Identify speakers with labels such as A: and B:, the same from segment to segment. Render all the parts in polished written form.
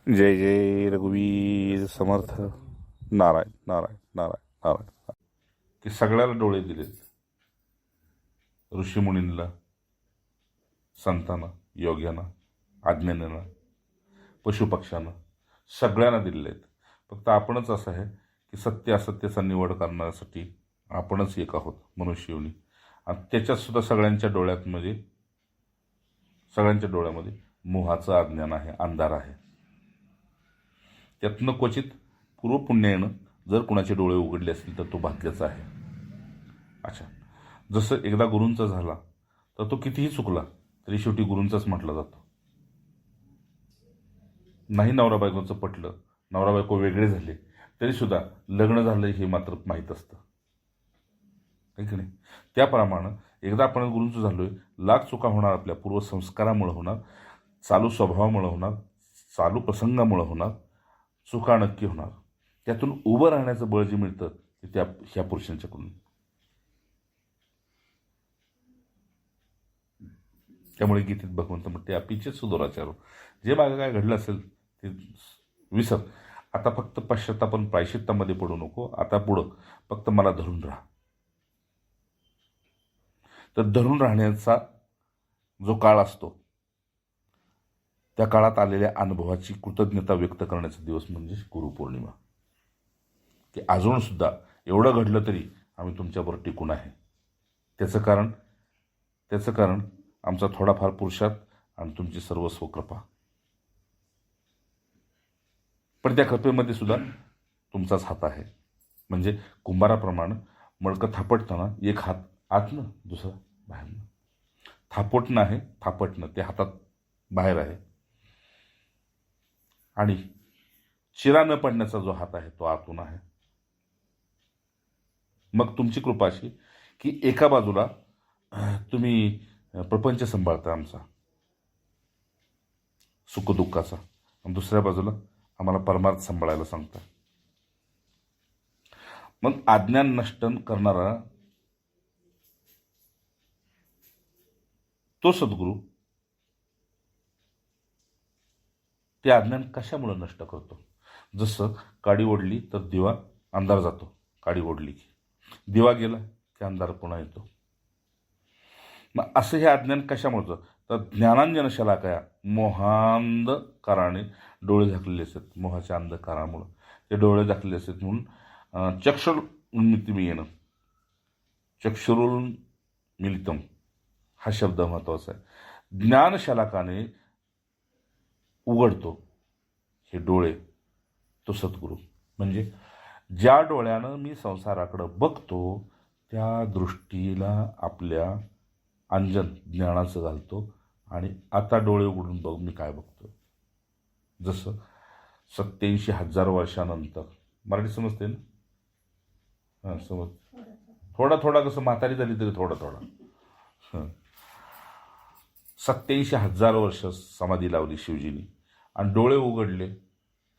A: जय जय रघुवीर समर्थ. नारायण नारायण नारायण नारायण. की सगळ्याला डोळे दिलेत, ऋषीमुनींना, संतांना, योग्यांना, आज्ञांना, पशुपक्ष्यांना, सगळ्यांना दिलेले आहेत. फक्त आपणच असं आहे की सत्य असत्याचा निवड करण्यासाठी आपणच एक आहोत मनुष्ययोनी. आणि त्याच्यात सुद्धा सगळ्यांच्या डोळ्यामध्ये मोहाचं अज्ञान आहे, अंधार आहे. त्यातनं क्वचित पूर्वपुण्यानं जर कुणाचे डोळे उघडले असतील तर तो भाग्याचा आहे. अच्छा, जसं एकदा गुरूंचा झाला तर तो कितीही चुकला तरी शेवटी गुरूंचाच म्हटला जातो. नाही नवरा बायकोचं पटलं, नवरा बायको वेगळे झाले तरी सुद्धा लग्न झालं हे मात्र माहीत असतं, आहे की नाही? त्याप्रमाणे एकदा आपण गुरूंचं झालोय, लाख चुका होणार, आपल्या पूर्वसंस्कारामुळे होणार, चालू स्वभावामुळे होणार, चालू प्रसंगामुळे होणार, चुका नक्की होणार. त्यातून उभं राहण्याचं बळ जे मिळतं ते ह्या पुरुषांच्याकडून. त्यामुळे गीतेत भगवंत म्हणते अपीचे सुदुराचार, जे मागं काय घडलं असेल ते विसर. आता फक्त पश्चात्तापण प्रायश्चित्तामध्ये पडू नको. आता पुढं फक्त मला धरून राहा. तर धरून राहण्याचा जो काळ असतो त्या काळात आलेल्या अनुभवाची कृतज्ञता व्यक्त करण्याचा दिवस म्हणजे गुरुपौर्णिमा. की अजून सुद्धा एवढं घडलं तरी आम्ही तुमच्याबरोबर टिकून आहे. त्याचं कारण आमचा थोडाफार पुरुषार्थ आणि तुमची सर्वस्व कृपा. पण त्या कृपेमध्ये सुद्धा तुमचाच हात आहे. म्हणजे कुंभाराप्रमाणे मडकं थापटताना एक हात आतनं दुसरा बाहेरनं. थापटणं आहे, थापटणं ते हातात बाहेर आहे. आणि चिरा न पडण्याचा जो हात आहे तो आतून आहे. मग तुमची कृपा अशी की एका बाजूला तुम्ही प्रपंच सांभाळता आमचा सुखदुःखाचा, आणि दुसऱ्या बाजूला आम्हाला परमार्थ सांभाळायला सांगता. मग अज्ञान नष्ट करणारा तो सद्गुरू ते अज्ञान कशामुळे नष्ट करतो? जसं काडी ओढली तर दिवा अंधार जातो, काडी ओढली की दिवा गेला की अंधार पुन्हा येतो. मग असं हे अज्ञान कशामुळे? तर ज्ञानांजन शलाकया, मोहांधकाराने डोळे झाकलेले असतात. मोहाच्या अंधकारामुळं ते डोळे झाकलेले असतात. म्हणून चक्षुरुन्मिलितम, चक्षुरुन्मिलितम हा शब्द महत्वाचा आहे. ज्ञानशलाकाने उघडतो हे डोळे तो सद्गुरू. म्हणजे ज्या डोळ्यानं मी संसाराकडं बघतो त्या दृष्टीला आपल्या अंजन ज्ञानाचं घालतो आणि आता डोळे उघडून बघ मी काय बघतो. जसं 87,000 वर्षानंतर, मराठी समजते ना? हां, समज. थोडा थोडा, कसं म्हातारी झाली तरी थोडा थोडा. 87,000 वर्ष समाधी लावली शिवजीनी आणि डोळे उघडले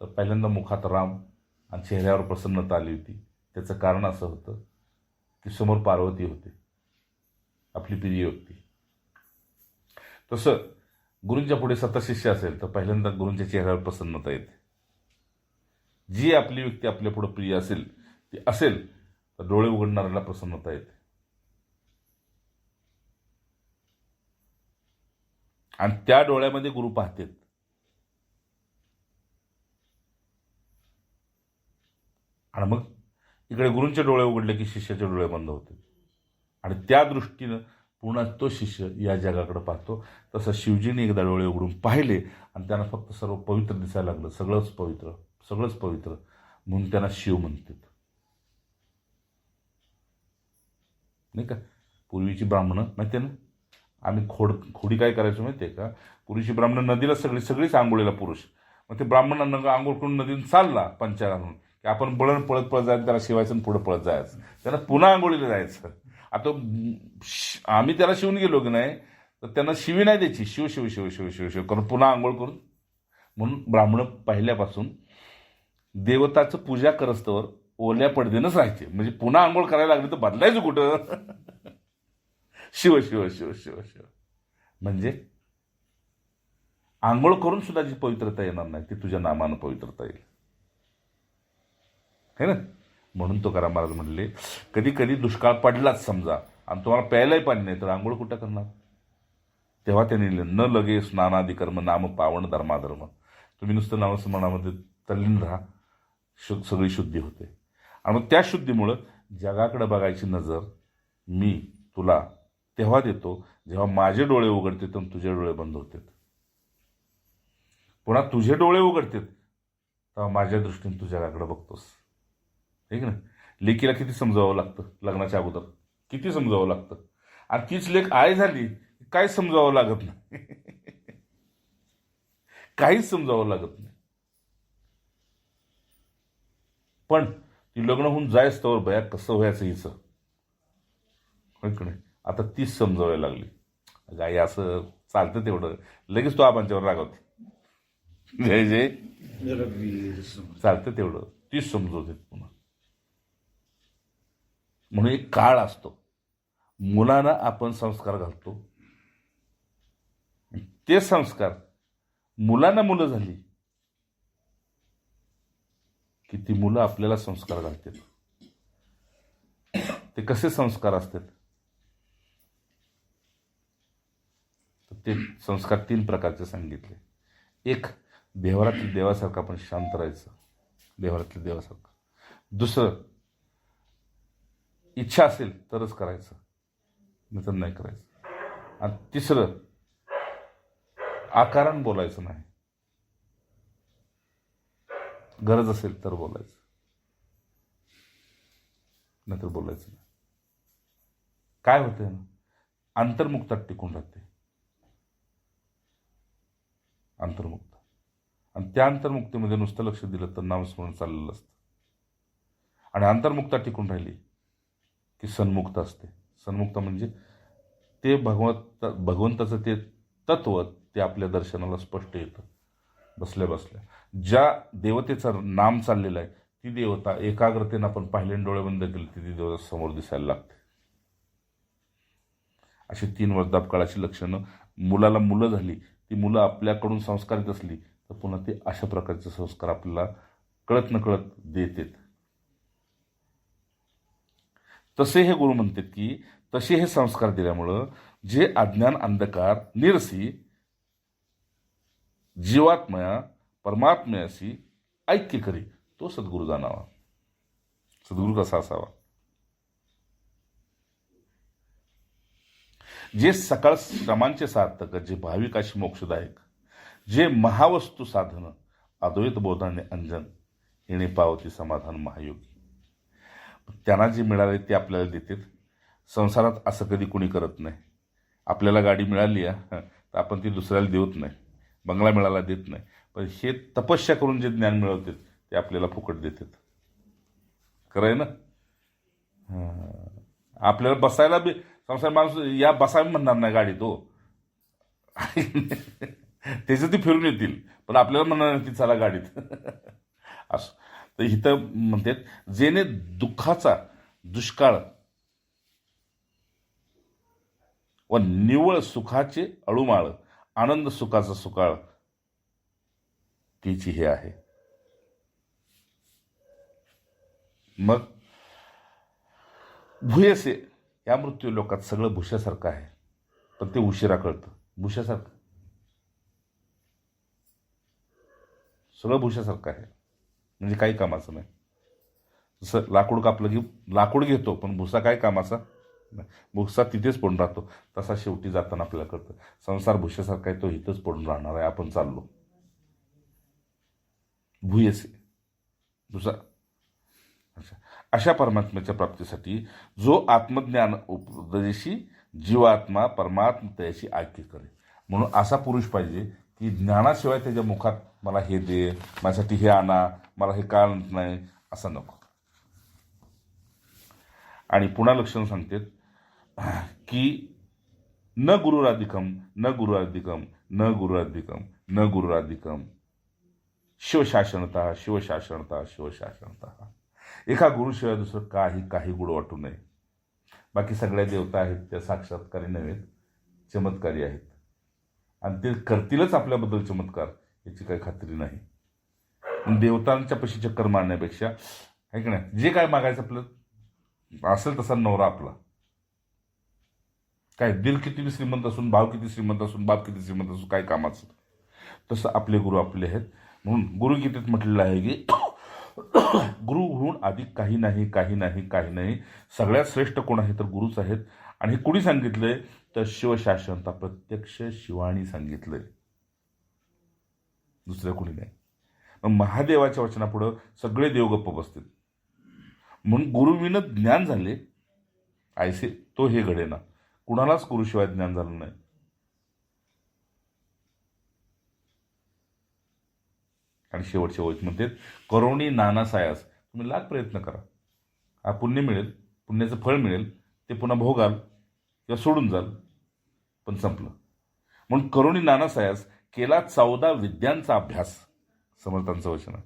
A: तर पहिल्यांदा मुखात राम आणि चेहऱ्यावर प्रसन्नता आली होती. त्याचं कारण असं होतं की समोर पार्वती होते, आपली प्रिय व्यक्ती. तसं गुरूंच्या पुढे सतशिष्य असेल तर पहिल्यांदा गुरूंच्या चेहऱ्यावर प्रसन्नता येते. जी आपली व्यक्ती आपल्या पुढे प्रिय असेल ती असेल तर डोळे उघडणाऱ्याला प्रसन्नता येते. आणि त्या डोळ्यामध्ये गुरु पाहतात. आणि मग इकडे गुरूंचे डोळे उघडले की शिष्याचे डोळे बंद होते आणि त्या दृष्टीनं पुन्हा तो शिष्य या जगाकडे पाहतो. तसं शिवजीने एकदा डोळे उघडून पाहिले आणि त्यांना फक्त सर्व पवित्र दिसायला लागलं. सगळंच पवित्र म्हणून त्यांना शिव म्हणतात, नाही का? पूर्वीची ब्राह्मणं माहिती आहे ना, आम्ही खोडी काय करायचो माहिती आहे का? पूर्वीची ब्राह्मणं नदीला सगळीच आंघोळीला पुरुष. मग ते ब्राह्मणांना आंघोळ करून नदीत चालला पंचाला म्हणून की आपण पळत जायचं, त्याला शिवायचं आणि पुढे पळत जायचं, त्यांना पुन्हा आंघोळीला जायचं. आता आम्ही त्याला शिवून गेलो की नाही तर त्यांना शिवी नाही द्यायची, शिव शिव शिव शिव शिव शिव करून पुन्हा आंघोळ करून. म्हणून ब्राह्मण पहिल्यापासून देवताचं पूजा करस्तवर ओल्या पडदेनंच राहायचे. म्हणजे पुन्हा आंघोळ करायला लागली तर बदलायचं कुठं? शिव शिव शिव शिव शिव. म्हणजे आंघोळ करून सुद्धा जी पवित्रता येणार नाही ती तुझ्या नामानं पवित्रता येईल, है ना. म्हणून तुकाराम महाराज म्हणले, कधी कधी दुष्काळ पडलाच समजा आणि तुम्हाला प्यायलाही पाणी नाही तर आंघोळ कुठं करणार. तेव्हा त्यांनी लिहिलं, न लगे स्नानादी कर्म नाम पावन धर्माधर्म. तुम्ही नुसतं नामस्मरणामध्ये तल्लीन राहा, सगळी शुद्धी होते. आणि मग त्या शुद्धीमुळं जगाकडे बघायची नजर मी तुला तेव्हा देतो जेव्हा माझे डोळे उघडते तर तुझे डोळे बंद होतात. पुन्हा तुझे डोळे उघडतात तेव्हा माझ्या दृष्टीने तू जगाकडे बघतोस. ठीक ना. लेकीला किती समजावं लागतं लग्नाच्या अगोदर, किती समजावं लागतं. आणि तीच लेक आई झाली काय समजावं लागत नाही. काहीच समजावं लागत नाही. पण ती लग्न होऊन जायच तर बया कसं व्हायचं हिचं, नाही. आता तीच समजावायला लागली. गाई असं चालतं तेवढं लगेच तो आबांच्यावर रागवते. जय जय चालतं तेवढं तीच समजवते पुन्हा. म्हणून एक काळ असतो, मुलांना आपण संस्कार घालतो, ते संस्कार मुलांना मुलं झाली की ती मुलं आपल्याला संस्कार घालतात. ते कसे संस्कार असतात, तर ते संस्कार 3 प्रकारचे सांगितले. एक, देवारातल्या देवासारखं आपण शांत राहायचं, देवारातल्या देवासारखं. दुसरं, इच्छा असेल तरच करायचं, नाहीतर नाही करायचं. आणि तिसरं, आकारानं बोलायचं नाही, गरज असेल तर बोलायचं, नाहीतर बोलायचं नाही. काय होतंय ना, अंतर्मुक्तात टिकून राहते, अंतर्मुक्त. आणि त्या अंतर्मुक्तीमध्ये नुसतं लक्ष दिलं तर नामस्मरण चाललेलं असतं. आणि अंतर्मुक्तात टिकून राहिली की सन्मुक्त असते. सन्मुक्त म्हणजे ते भगवंताचं ते तत्व ते आपल्या दर्शनाला स्पष्ट येतं बसल्या बसल्या. ज्या देवतेचं नाम चाललेलं आहे ती देवता एकाग्रतेनं आपण पाहिले डोळे बंद केले ती देवता समोर दिसायला लागते. अशी 3 वृद्धापकाळाची लक्षणं. मुलाला मुलं झाली, ती मुलं आपल्याकडून संस्कारित असली तर पुन्हा ते अशा प्रकारचे संस्कार आपल्याला कळत नकळत देतात. तसे हे गुरु म्हणतात की तसे हे संस्कार दिल्यामुळं जे अज्ञान अंधकार निरसी जीवात्मया परमात्म्याशी ऐक्य करी तो सद्गुरू जाणावा. सद्गुरू कसा असावा, जे सकळ श्रमांचे सार्थक, जे भाविकाशी मोक्षदायक, जे महावस्तू साधन अद्वैत बोधाने अंजन येणे पावती समाधान महायोगी. त्यांना जे मिळाले ते आपल्याला देतात. संसारात असं कधी कुणी करत नाही. आपल्याला गाडी मिळाली आहे तर आपण ती दुसऱ्याला देत नाही, बंगला मिळाला देत नाही. पण हे तपस्या करून जे ज्ञान मिळवतात ते आपल्याला फुकट देतात. खरं आहे ना. आपल्याला बसायला बी संसार माणूस या बसावी म्हणणार नाही गाडीत, हो त्याचं ती फिरून येतील पण आपल्याला म्हणणार नाही ती चला गाडीत. असं तर इथं म्हणतात जेणे दुःखाचा दुष्काळ व निव्वळ सुखाचे अळूमाळ आनंद सुखाचा सुकाळ तिची हे आहे. मग भूयसे या मृत्यू लोकात सगळं भुशासारखं आहे पण ते उशिरा कळतं. भुशासारखं सगळं भुशासारखं आहे म्हणजे काही कामाचं नाही. जसं लाकूड कापलं की लाकूड घेतो पण भुसा काय कामाचा, भुसा तिथेच पडून राहतो. तसा शेवटी जाताना आपल्याला कळतं संसार भुशासारखा आहे, तो इथंच पडून राहणार आहे, आपण चाललो. भूयसे भुसा. अशा परमात्म्याच्या प्राप्तीसाठी जो आत्मज्ञान उपदेशी जीवात्मा परमात्मतेशी ऐक्य करे. म्हणून असा पुरुष पाहिजे की ज्ञानाशिवाय त्याच्या मुखात मला हे दे, माझ्यासाठी हे आणा, मला हे का नाही असं नको. आणि पुन्हा लक्षण सांगतात की न गुरुराधिकम न गुरुराधिकम न गुरुराधिकम न गुरुराधिकम शिवशासनता शिवशासनता शिवशासनता. एका गुरुशिवाय दुसरं काही गुण वाटू नये. बाकी सगळ्या देवता आहेत त्या साक्षात्कारी नव्हेत, चमत्कारी आहेत. आणि ते करतीलच आपल्याबद्दल चमत्कार याची काही खात्री नाही. पण देवतांच्या पशी चक्कर मारण्यापेक्षा आहे की नाही, जे काय मागायचं आपलं असेल तसा नवरा आपला. काय दिल किती श्रीमंत असून, भाव किती श्रीमंत असून, बाप किती श्रीमंत असून काय कामाचं. तसं आपले गुरु आपले आहेत. म्हणून गुरुगीतेत म्हटलेलं आहे की गुरु होऊन अधिक काही नाही, काही नाही, काही नाही. सगळ्यात श्रेष्ठ कोण आहे तर गुरुच आहेत. आणि हे कुणी सांगितलंय तर शिवशासनता प्रत्यक्ष शिवानी सांगितलंय, दुसरं कुणी नाही. मग महादेवाच्या वचनापुढं सगळे देव गप्प बसतील. म्हणून गुरुविन ज्ञान झाले आयसे तो हे घडेना. कुणालाच गुरुशिवाय ज्ञान झालं नाही. आणि शेवटच्या ओळीत म्हणते करोनी नाना सायास. तुम्ही लाख प्रयत्न करा, हा पुण्य मिळेल, पुण्याचं फळ मिळेल, ते पुन्हा भोगाल किंवा सोडून जाल, पण संपलं. म्हणून करोनी नाना सायास केला 14 विद्यांचा अभ्यास. समर्थांचं वचन आहे.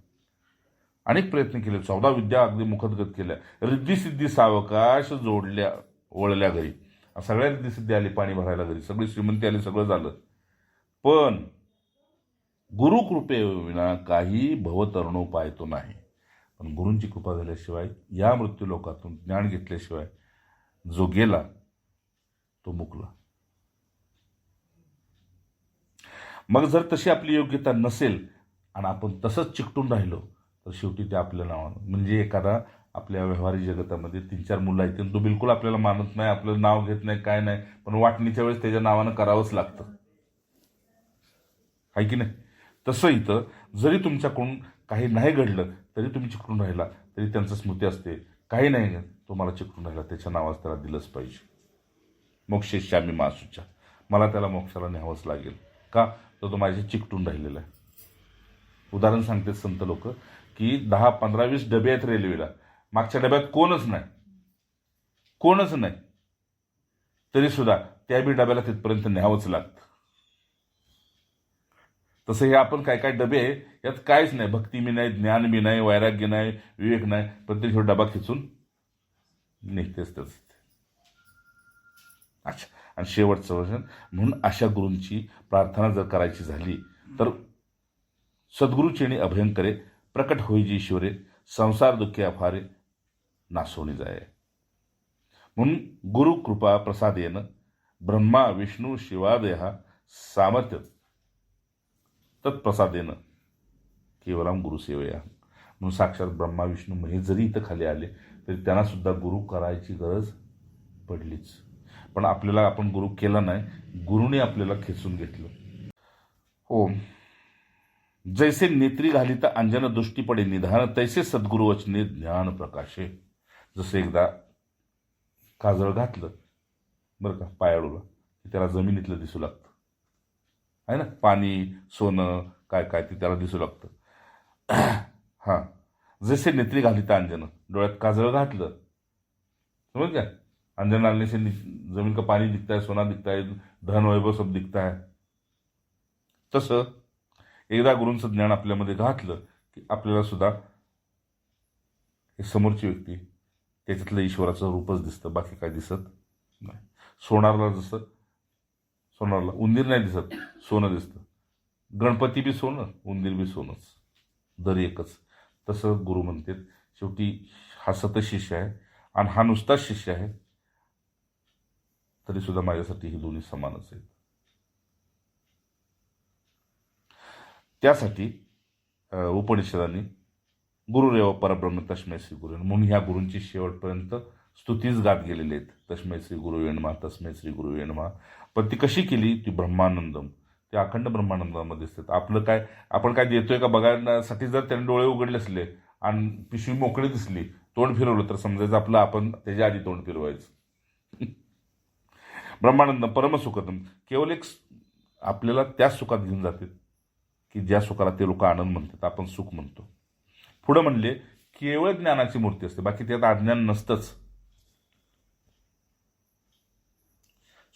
A: अनेक प्रयत्न केले, 14 विद्या अगदी मुखदगत केल्या. रिद्धी सिद्धी सावकाश जोडल्या वळल्या घरी. सगळ्या रिद्धी सिद्धी आली पाणी भरायला घरी, सगळी श्रीमंती आली, सगळं झालं. पण गुरुकृपेविना काही भवतरणोपाय तो नाही. पण गुरूंची कृपा झाल्याशिवाय, या मृत्यू लोकातून ज्ञान घेतल्याशिवाय जो गेला तो मुकला. मग जर तशी आपली योग्यता नसेल आणि आपण तसंच चिकटून राहिलो तर शेवटी ते आपल्या नावानं, म्हणजे एखादा आपल्या व्यवहारिक जगतामध्ये 3-4 मुलं आहेत आणि तो बिलकुल आपल्याला मानत नाही, आपलं नाव घेत नाही, काय नाही, पण वाटणीच्या वेळेस त्याच्या नावानं करावंच लागतं, आहे की नाही. तसं इथं जरी तुमच्याकडून काही नाही घडलं तरी तुम्ही चिकटून राहिला तरी त्यांचं स्मृती असते, काही नाही तुम्हाला चिकटून राहिला त्याच्या नावाच त्याला दिलंच पाहिजे. मोक्षेश्यामी मासुच्या, मला त्याला मोक्षाला न्यावंच लागेल. का तर तो माझ्या चिकटून राहिलेला आहे. उदाहरण सांगते संत लोक की 10, 15, 20 डबे आहेत रेल्वेला, मागच्या डब्यात कोणच नाही, तरी सुद्धा त्या बी डब्याला तिथपर्यंत न्यावंच लागतं. तसं हे आपण काय काय डबे आहे, यात काहीच नाही, भक्ती बी नाही, ज्ञान बी नाही, वैराग्य नाही, विवेक नाही, प्रत्येक डबा खिचून निघतेच त्याच. अच्छा, आणि शेवटचं वचन म्हणून अशा गुरूंची प्रार्थना जर करायची झाली तर सद्गुरुचेणी अभयंकरे प्रकट होईजी ईश्वरे संसार दुःखे अफारे नासोनी जाय. म्हणून गुरु कृपा प्रसादेन ब्रह्मा विष्णू शिवादया सामर्थ्य तत्प्रसादेन केवलम गुरुसेवया. म्हणून साक्षात ब्रह्मा विष्णू महेश जरी इथं खाली आले तरी त्यांना सुद्धा गुरु करायची गरज पडलीच. पण आपल्याला आपण गुरु केला नाही, गुरुने आपल्याला खेचून घेतलं. हो, जैसे नेत्री घालिता अंजन दृष्टी पडे निधान तैसे सद्गुरु वचने ज्ञान प्रकाशे. जसं एकदा काजळ घातलं बरं का पायाळूला की त्याला जमिनीतलं दिसू लागतं, आहे ना, पाणी सोनं काय काय ते त्याला दिसू लागतं. हां, जसे नेत्री घालिता अंजन, डोळ्यात काजळ घातलं समज का, अंजन डालने से जमीन का पानी दिखता है, सोना दिखता है, धन वैभव सब दिखता है. तसं एकदा गुरूंचं ज्ञान आपल्यामध्ये घातलं की आपल्याला सुद्धा हे समोरची व्यक्ती त्याच्यातलं ईश्वराचं रूपच दिसतं, बाकी काय दिसत नाही. सोनारला उंदीर नाही दिसत, सोनं दिसतं. गणपती बी सोनं, उंदीर बी सोनंच, दर एकच. तसं गुरु म्हणतात शेवटी हा सतशिष्य आहे आणि हा नुसताच शिष्य आहे, तरी सुद्धा माझ्यासाठी ही दोन्ही समानच आहेत. त्यासाठी उपनिषदांनी गुरुरेव परब्रह्म तस्मै श्री गुरु म्हणून ह्या गुरूंची शेवटपर्यंत स्तुतीच गात गेलेली आहेत. तस्मै श्री गुरु वेणमा, तस्मै श्री गुरु वेणमा. पण ती कशी केली, ती ब्रह्मानंदम, ते अखंड ब्रह्मानंदामध्ये दिसतात. आपलं काय, आपण काय देतोय का बघण्यासाठी जर त्यांनी डोळे उघडले असले आणि पिशवी मोकळी दिसली, तोंड फिरवलं तर समजायचं आपलं आपण त्याच्या आधी तोंड फिरवायचं. ब्रह्मानंद परमसुखदम, केवळ एक आपल्याला त्याच सुखात घेऊन जाते की ज्या सुखाला ते लोक आनंद म्हणतात, आपण सुख म्हणतो. पुढे म्हणले केवळ ज्ञानाची मूर्ती असते, बाकी त्यात अज्ञान नसतंच.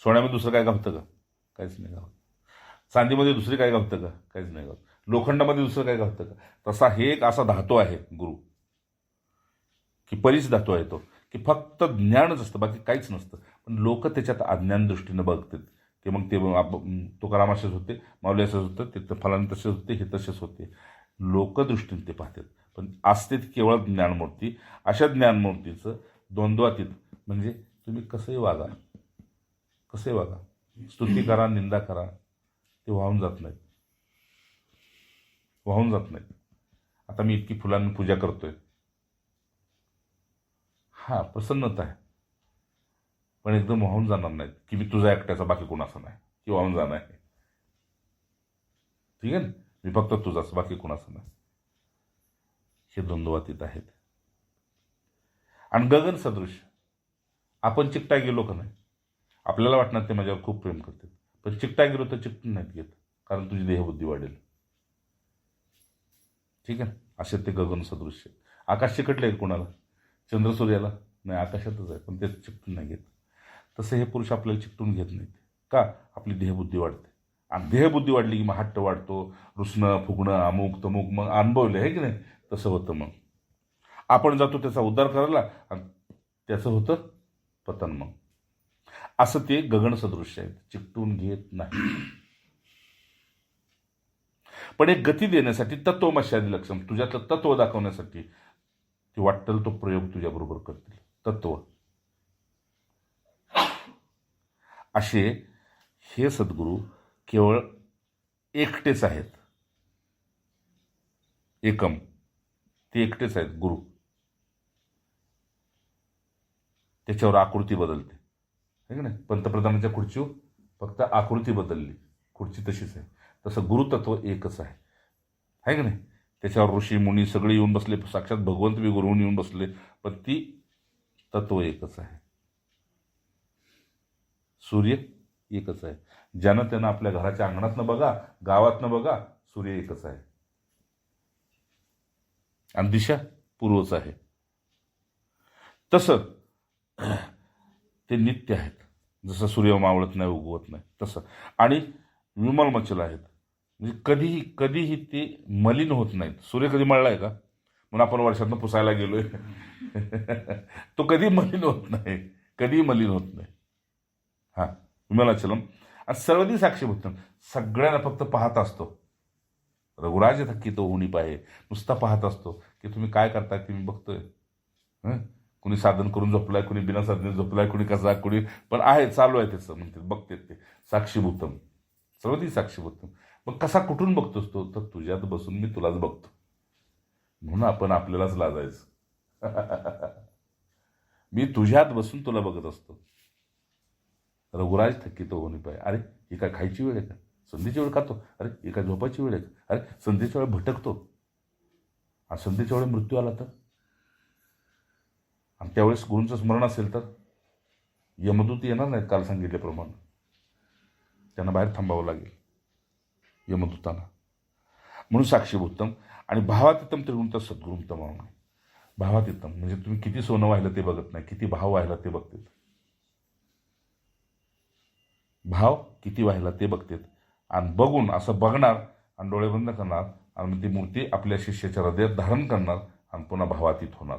A: सोन्यामध्ये दुसरं काय गावतं का, काहीच नाही गावत. चांदीमध्ये दुसरी काय गावतं का, काहीच नाही गावत. लोखंडामध्ये दुसरं काय गावतं का. तसा हे एक असा धातू आहे गुरु, की परिच धातू आहे तो, की फक्त ज्ञानच असतं, बाकी काहीच नसतं. पण लोक त्याच्यात अज्ञान दृष्टीनं बघतात की मग ते तुकाराम असेच होते, माऊली असेच होतं, ते फलाने तसेच होते, हे तसेच होते. लोकदृष्टीने ते पाहतात. पण असते ती केवळ ज्ञानमूर्ती. अशा ज्ञानमूर्तीचं द्वंद्वातीत म्हणजे तुम्ही कसंही वागा, कसंही वागा, स्तुती करा, निंदा करा, ते वाहून जात नाहीत, वाहून जात नाहीत. आता मी इतकी फुलांनी पूजा करतोय, हा प्रसन्नता आहे, पण एकदम वाहून जाणार नाहीत की मी तुझा एकट्याचा बाकी कोणाचा नाही, की वाहून जाणार आहे. ठीक आहे ना, मी फक्त तुझाच बाकी कोणाचा नाही. हे द्वंद्वातीत आहेत. आणि गगन सदृश आपण चिकटा गेलो का नाही, आपल्याला वाटणार ते माझ्यावर खूप प्रेम करते, पण चिकटा गेलो तर चिकटून नाहीत घेत, कारण तुझी देहबुद्धी वाढेल. ठीक आहे, असे ते गगन सदृश. आकाश चिकटले आहे कोणाला, चंद्र सूर्याला नाही, आकाशातच आहे, पण ते चिकटून नाही घेत. तसे हे पुरुष आपल्याला चिकटून घेत नाहीत. का? आपली देहबुद्धी वाढते. आणि देहबुद्धी वाढली की मग हट्ट वाढतो, रुसणं फुगणं अमुक तमुक, मग अनुभवले आहे की नाही, तसं होतं. मग आपण जातो त्याचा उद्धार करायला आणि त्याचं होतं पतन. मग असं ते गगन सदृश्य आहेत, चिकटून घेत नाही. पण एक गती देण्यासाठी तत्वमशादी लक्षण, तुझ्यातलं तत्व दाखवण्यासाठी ते वाटेल तो प्रयोग तुझ्याबरोबर करतील. तत्व असे हे सद्गुरू केवळ एकटेच आहेत. एकम, ते एकटेच आहेत गुरु. त्याच्यावर आकृती बदलते, है की नाही. पंतप्रधानाच्या खुर्चीवर फक्त आकृती बदलली, खुर्ची तशीच आहे. तसं गुरुतत्व एकच आहे की नाही. त्याच्यावर ऋषी मुनी सगळे येऊन बसले, साक्षात भगवंत बी गुरुवून येऊन बसले, पण ती तत्व एकच आहे. सूर्य एकच आहे. ज्यानं त्यानं आपल्या घराच्या अंगणातनं बघा, गावातनं बघा, सूर्य एकच आहे. आणि दिशा पूर्वच आहे. तसं ते नित्य आहेत. जसं सूर्य मावळत नाही, उगवत नाही तसं. आणि विमलमचल आहेत, म्हणजे कधीही कधीही ते मलिन होत नाहीत. सूर्य कधी मळलाय का? म्हणून आपण वर्षातनं पुसायला गेलोय तो कधी मलिन होत नाही, कधीही मलिन होत नाही. हा, विमलाचलम. आणि सर्वदी साक्षीभूत, सगळ्यांना फक्त पाहत असतो. रघुराज थक्की तो होणी पाहे, नुसता पाहत असतो की तुम्ही काय करताय ते मी बघतोय. कुणी साधन करून झोपलाय, कुणी बिना साधने झोपलाय, कुणी कसा, कुणी पण आहे, चालू आहे त्याचं, म्हणते बघते ते. साक्षीभूतम, सर्वदी साक्षीभूतम. मग कसा कुठून बघतोस तो? तर तुझ्यात बसून मी तुलाच बघतो. म्हणून आपण आपल्यालाच लाजायचं मी तुझ्यात बसून तुला बघत असतो. रघुराज थक्की तो होणी पाहे. अरे ही काय खायची वेळ आहे का? संधीची वेळ खातो. अरे ही काय झोपायची वेळ आहे का? अरे संधीच्या वेळ भटकतो, आणि संधीच्या वेळी मृत्यू आला तर, आणि त्यावेळेस गुरूंचं स्मरण असेल तर यमदूत येणार नाहीत. काल सांगितल्याप्रमाणे त्यांना बाहेर थांबावं लागेल यमदूतांना. म्हणून साक्षीभूतम. आणि भावातीतम त्रिगुणता सद्गुरुतम म्हणून. भावातीतम म्हणजे तुम्ही किती सोनं वाहिलं ते बघत नाही, किती भाव वाहिला ते बघतात. भाव किती वाहिला ते बघतात, आणि बघून असं बघणार आणि डोळे बंद करणार, आणि ती मूर्ती आपल्या शिष्याच्या हृदयात धारण करणार आणि पुन्हा भावातीत होणार.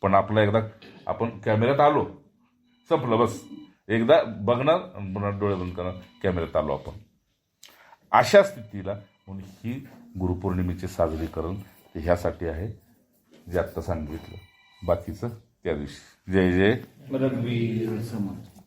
A: पण आपला एकदा आपण कॅमेऱ्यात आलो, संपलं बस. एकदा बघणार आणि पुन्हा डोळे बंद करणार, कॅमेऱ्यात आलो आपण. अशा स्थितीला म्हणून ही गुरुपौर्णिमेचे साजरीकरण ह्यासाठी आहे, जे आत्ता सांगितलं. बाकीचं त्या दिवशी. जय जय
B: रघुवीर समर्थ.